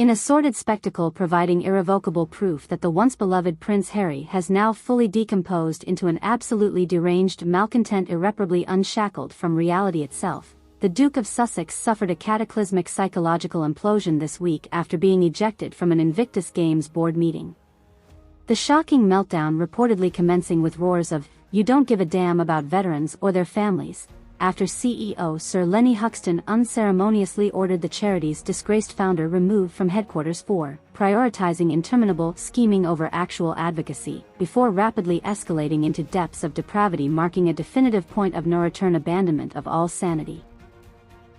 in a sordid spectacle providing irrevocable proof that the once-beloved Prince Harry has now fully decomposed into an absolutely deranged malcontent irreparably unshackled from reality itself. The Duke of Sussex suffered a cataclysmic psychological implosion this week after being ejected from an Invictus Games board meeting. The shocking meltdown reportedly commencing with roars of, "You don't give a damn about veterans or their families," after CEO Sir Lenny Huxton unceremoniously ordered the charity's disgraced founder removed from headquarters for prioritizing interminable scheming over actual advocacy, before rapidly escalating into depths of depravity marking a definitive point of no return abandonment of all sanity.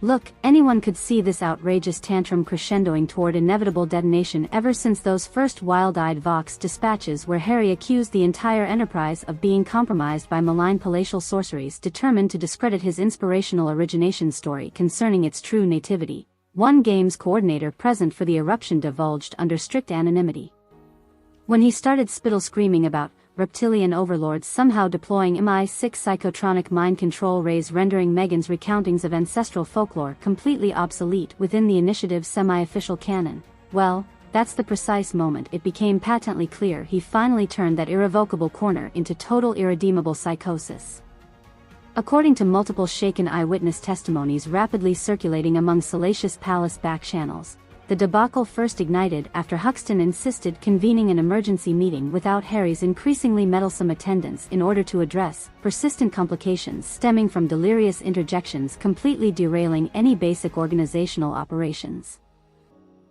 Look, anyone could see this outrageous tantrum crescendoing toward inevitable detonation ever since those first wild-eyed Vox dispatches where Harry accused the entire enterprise of being compromised by malign palatial sorceries determined to discredit his inspirational origination story concerning its true nativity. One games coordinator present for the eruption divulged under strict anonymity. When he started spittle screaming about reptilian overlords somehow deploying MI6 psychotronic mind control rays rendering Meghan's recountings of ancestral folklore completely obsolete within the initiative's semi-official canon, well, that's the precise moment it became patently clear he finally turned that irrevocable corner into total irredeemable psychosis. According to multiple shaken eyewitness testimonies rapidly circulating among salacious palace back channels, the debacle first ignited after Huxton insisted convening an emergency meeting without Harry's increasingly meddlesome attendance in order to address persistent complications stemming from delirious interjections completely derailing any basic organizational operations.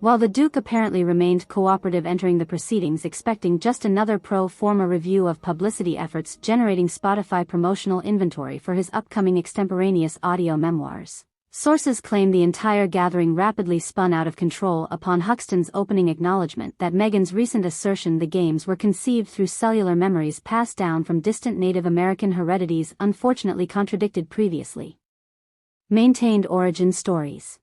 While the Duke apparently remained cooperative entering the proceedings expecting just another pro forma review of publicity efforts generating Spotify promotional inventory for his upcoming extemporaneous audio memoirs. Sources claim the entire gathering rapidly spun out of control upon Huxton's opening acknowledgement that Meghan's recent assertion the games were conceived through cellular memories passed down from distant Native American heredities unfortunately contradicted previously maintained origin stories.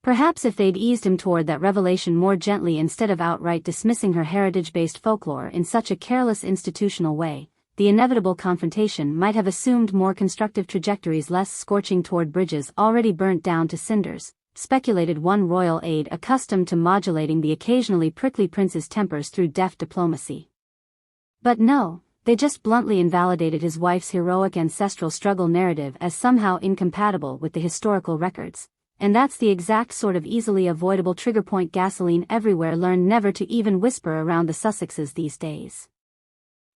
Perhaps if they'd eased him toward that revelation more gently instead of outright dismissing her heritage-based folklore in such a careless institutional way, the inevitable confrontation might have assumed more constructive trajectories less scorching toward bridges already burnt down to cinders, speculated one royal aide accustomed to modulating the occasionally prickly prince's tempers through deft diplomacy. But no, they just bluntly invalidated his wife's heroic ancestral struggle narrative as somehow incompatible with the historical records, and that's the exact sort of easily avoidable trigger point gasoline everywhere learned never to even whisper around the Sussexes these days.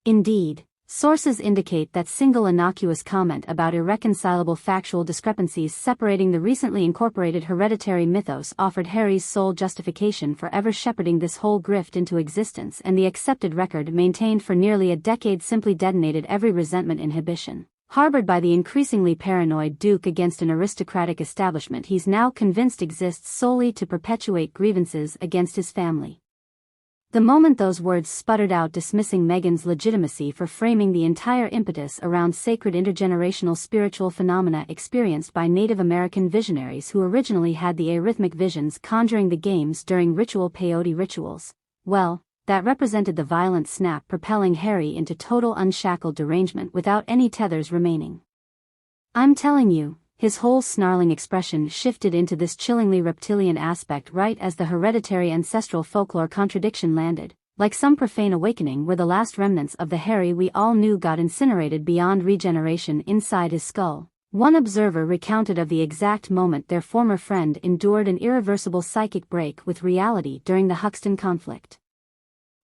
Indeed, sources indicate that single innocuous comment about irreconcilable factual discrepancies separating the recently incorporated hereditary mythos offered Harry's sole justification for ever shepherding this whole grift into existence, and the accepted record maintained for nearly a decade simply detonated every resentment inhibition harbored by the increasingly paranoid Duke against an aristocratic establishment he's now convinced exists solely to perpetuate grievances against his family. The moment those words sputtered out dismissing Meghan's legitimacy for framing the entire impetus around sacred intergenerational spiritual phenomena experienced by Native American visionaries who originally had the arrhythmic visions conjuring the games during ritual peyote rituals, well, that represented the violent snap propelling Harry into total unshackled derangement without any tethers remaining. I'm telling you, his whole snarling expression shifted into this chillingly reptilian aspect right as the hereditary ancestral folklore contradiction landed, like some profane awakening where the last remnants of the Harry we all knew got incinerated beyond regeneration inside his skull. One observer recounted of the exact moment their former friend endured an irreversible psychic break with reality during the Huxton conflict.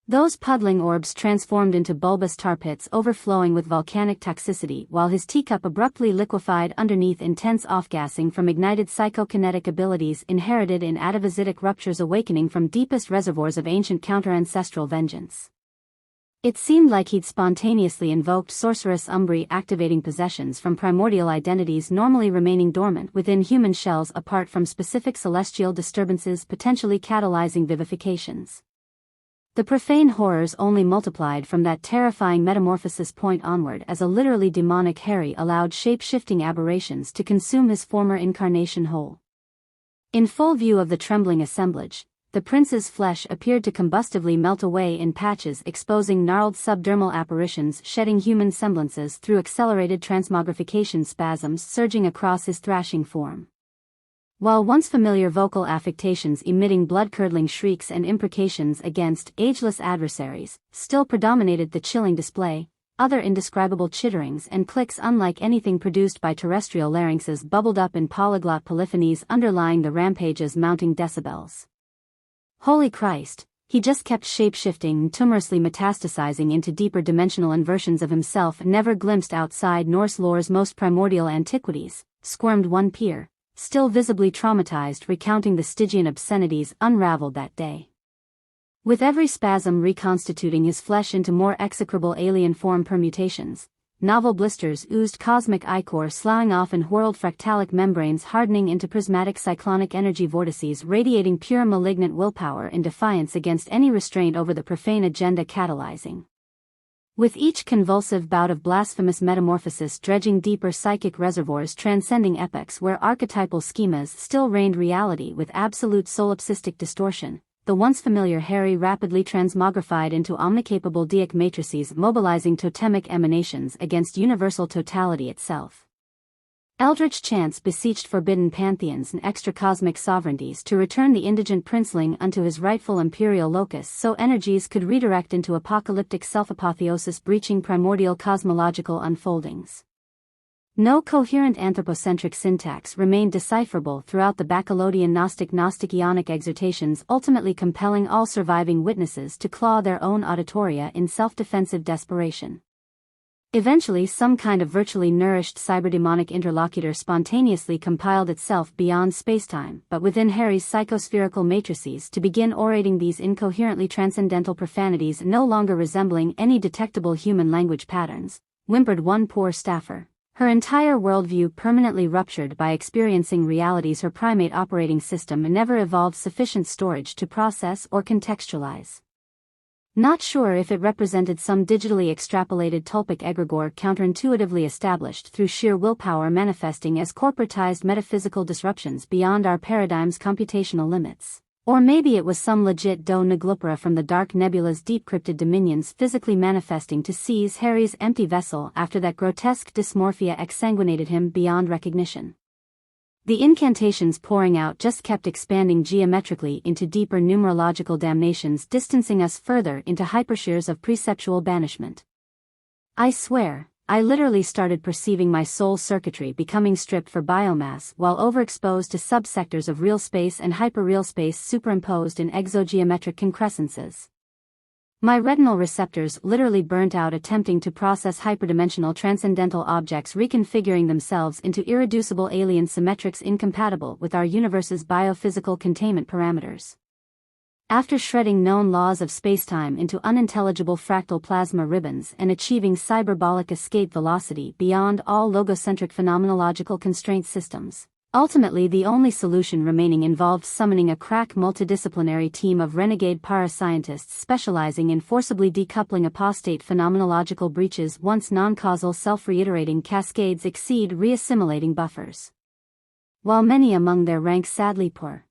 Those puddling orbs transformed into bulbous tar pits overflowing with volcanic toxicity while his teacup abruptly liquefied underneath intense off-gassing from ignited psychokinetic abilities inherited in atavistic ruptures awakening from deepest reservoirs of ancient counter-ancestral vengeance. It seemed like he'd spontaneously invoked sorceress Umbri activating possessions from primordial identities normally remaining dormant within human shells apart from specific celestial disturbances potentially catalyzing vivifications. The profane horrors only multiplied from that terrifying metamorphosis point onward as a literally demonic Harry allowed shape-shifting aberrations to consume his former incarnation whole. In full view of the trembling assemblage, the prince's flesh appeared to combustively melt away in patches exposing gnarled subdermal apparitions shedding human semblances through accelerated transmogrification spasms surging across his thrashing form. While once familiar vocal affectations emitting blood-curdling shrieks and imprecations against ageless adversaries still predominated the chilling display, other indescribable chitterings and clicks unlike anything produced by terrestrial larynxes bubbled up in polyglot polyphonies underlying the rampage's mounting decibels. Holy Christ, he just kept shape-shifting and tumorously metastasizing into deeper dimensional inversions of himself never glimpsed outside Norse lore's most primordial antiquities, squirmed one peer, still visibly traumatized, recounting the Stygian obscenities unraveled that day. With every spasm reconstituting his flesh into more execrable alien form permutations, novel blisters oozed cosmic ichor sloughing off in whirled fractalic membranes hardening into prismatic cyclonic energy vortices radiating pure malignant willpower in defiance against any restraint over the profane agenda catalyzing. With each convulsive bout of blasphemous metamorphosis dredging deeper psychic reservoirs transcending epochs where archetypal schemas still reigned reality with absolute solipsistic distortion, the once familiar Harry rapidly transmogrified into omnicapable deic matrices mobilizing totemic emanations against universal totality itself. Eldritch chants beseeched forbidden pantheons and extra-cosmic sovereignties to return the indigent princeling unto his rightful imperial locus so energies could redirect into apocalyptic self-apotheosis breaching primordial cosmological unfoldings. No coherent anthropocentric syntax remained decipherable throughout the Bacalaudian Gnostic-Ionic exhortations ultimately compelling all surviving witnesses to claw their own auditoria in self-defensive desperation. Eventually some kind of virtually nourished cyberdemonic interlocutor spontaneously compiled itself beyond spacetime but within Harry's psychospherical matrices to begin orating these incoherently transcendental profanities no longer resembling any detectable human language patterns, whimpered one poor staffer, her entire worldview permanently ruptured by experiencing realities her primate operating system never evolved sufficient storage to process or contextualize. Not sure if it represented some digitally extrapolated tulpic egregore counterintuitively established through sheer willpower manifesting as corporatized metaphysical disruptions beyond our paradigm's computational limits. Or maybe it was some legit do neglupera from the dark nebula's deep cryptid dominions physically manifesting to seize Harry's empty vessel after that grotesque dysmorphia exsanguinated him beyond recognition. The incantations pouring out just kept expanding geometrically into deeper numerological damnations distancing us further into hypershears of preceptual banishment. I swear, I literally started perceiving my soul circuitry becoming stripped for biomass while overexposed to subsectors of real space and hyperreal space superimposed in exogeometric concrescences. My retinal receptors literally burnt out attempting to process hyperdimensional transcendental objects reconfiguring themselves into irreducible alien symmetrics incompatible with our universe's biophysical containment parameters. After shredding known laws of spacetime into unintelligible fractal plasma ribbons and achieving cyberbolic escape velocity beyond all logocentric phenomenological constraint systems, ultimately the only solution remaining involved summoning a crack multidisciplinary team of renegade parascientists specializing in forcibly decoupling apostate phenomenological breaches once non-causal self-reiterating cascades exceed reassimilating buffers. While many among their ranks sadly poor,